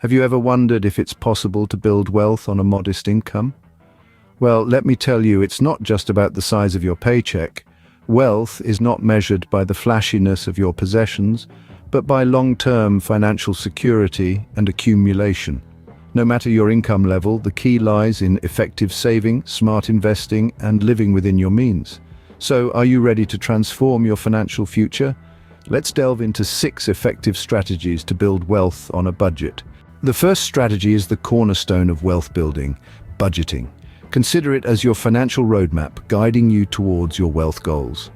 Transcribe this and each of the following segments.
Have you ever wondered if it's possible to build wealth on a modest income? Well, let me tell you, it's not just about the size of your paycheck. Wealth is not measured by the flashiness of your possessions, but by long-term financial security and accumulation. No matter your income level, the key lies in effective saving, smart investing, and living within your means. So, are you ready to transform your financial future? Let's delve into 6 effective strategies to build wealth on a budget. The first strategy is the cornerstone of wealth building: budgeting. Consider it as your financial roadmap, guiding you towards your wealth goals.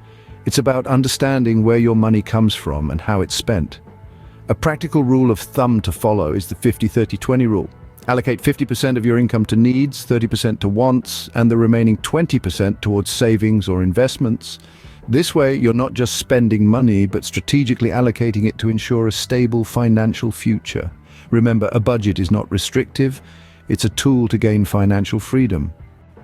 It's about understanding where your money comes from and how it's spent. A practical rule of thumb to follow is the 50-30-20 rule. Allocate 50% of your income to needs, 30% to wants, and the remaining 20% towards savings or investments. This way, you're not just spending money, but strategically allocating it to ensure a stable financial future. Remember, a budget is not restrictive, it's a tool to gain financial freedom.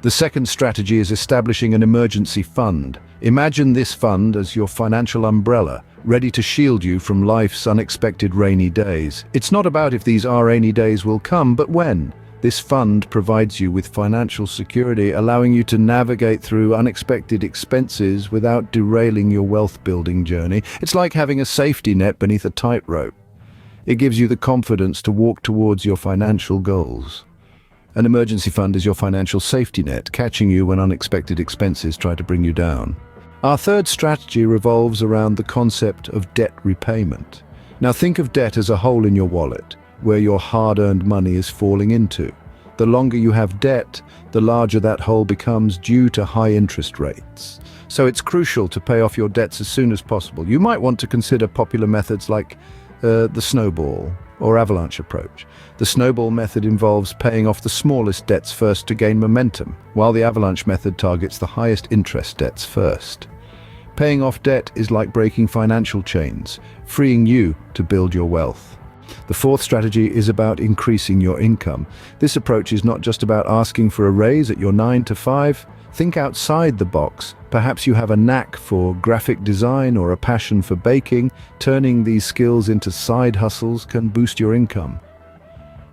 The second strategy is establishing an emergency fund. Imagine this fund as your financial umbrella, ready to shield you from life's unexpected rainy days. It's not about if these rainy days will come, but when. This fund provides you with financial security, allowing you to navigate through unexpected expenses without derailing your wealth-building journey. It's like having a safety net beneath a tightrope. It gives you the confidence to walk towards your financial goals. An emergency fund is your financial safety net, catching you when unexpected expenses try to bring you down. Our third strategy revolves around the concept of debt repayment. Now think of debt as a hole in your wallet, where your hard-earned money is falling into. The longer you have debt, the larger that hole becomes due to high interest rates. So it's crucial to pay off your debts as soon as possible. You might want to consider popular methods like the snowball or avalanche approach. The snowball method involves paying off the smallest debts first to gain momentum, while the avalanche method targets the highest interest debts first. Paying off debt is like breaking financial chains, freeing you to build your wealth. The fourth strategy is about increasing your income. This approach is not just about asking for a raise at your 9 to 5. Think outside the box. Perhaps you have a knack for graphic design or a passion for baking. Turning these skills into side hustles can boost your income.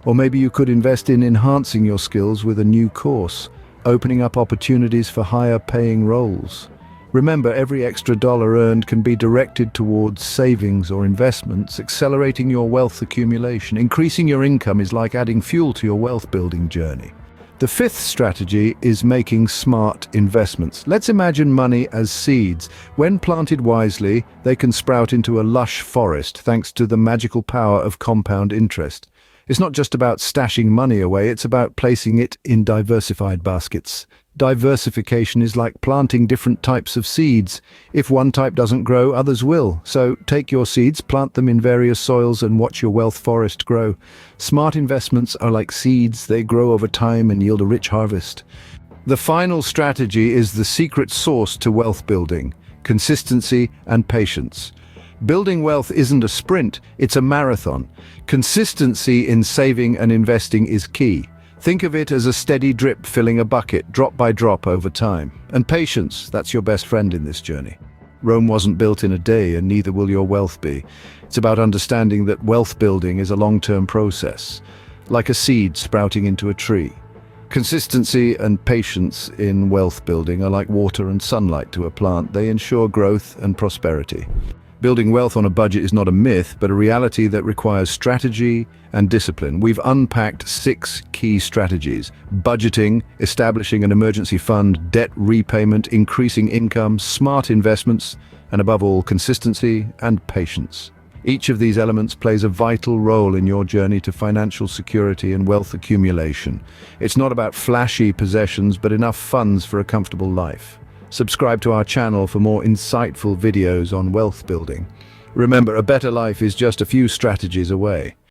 Or maybe you could invest in enhancing your skills with a new course, opening up opportunities for higher paying roles. Remember, every extra dollar earned can be directed towards savings or investments, accelerating your wealth accumulation. Increasing your income is like adding fuel to your wealth building journey. The fifth strategy is making smart investments. Let's imagine money as seeds. When planted wisely, they can sprout into a lush forest thanks to the magical power of compound interest. It's not just about stashing money away, it's about placing it in diversified baskets. Diversification is like planting different types of seeds. If one type doesn't grow, others will. So take your seeds, plant them in various soils, and watch your wealth forest grow. Smart investments are like seeds. They grow over time and yield a rich harvest. The final strategy is the secret sauce to wealth building: consistency and patience. Building wealth isn't a sprint, it's a marathon. Consistency in saving and investing is key. Think of it as a steady drip filling a bucket, drop by drop over time. And patience, that's your best friend in this journey. Rome wasn't built in a day, and neither will your wealth be. It's about understanding that wealth building is a long-term process, like a seed sprouting into a tree. Consistency and patience in wealth building are like water and sunlight to a plant. They ensure growth and prosperity. Building wealth on a budget is not a myth, but a reality that requires strategy and discipline. We've unpacked 6 key strategies: budgeting, establishing an emergency fund, debt repayment, increasing income, smart investments, and above all, consistency and patience. Each of these elements plays a vital role in your journey to financial security and wealth accumulation. It's not about flashy possessions, but enough funds for a comfortable life. Subscribe to our channel for more insightful videos on wealth building. Remember, a better life is just a few strategies away.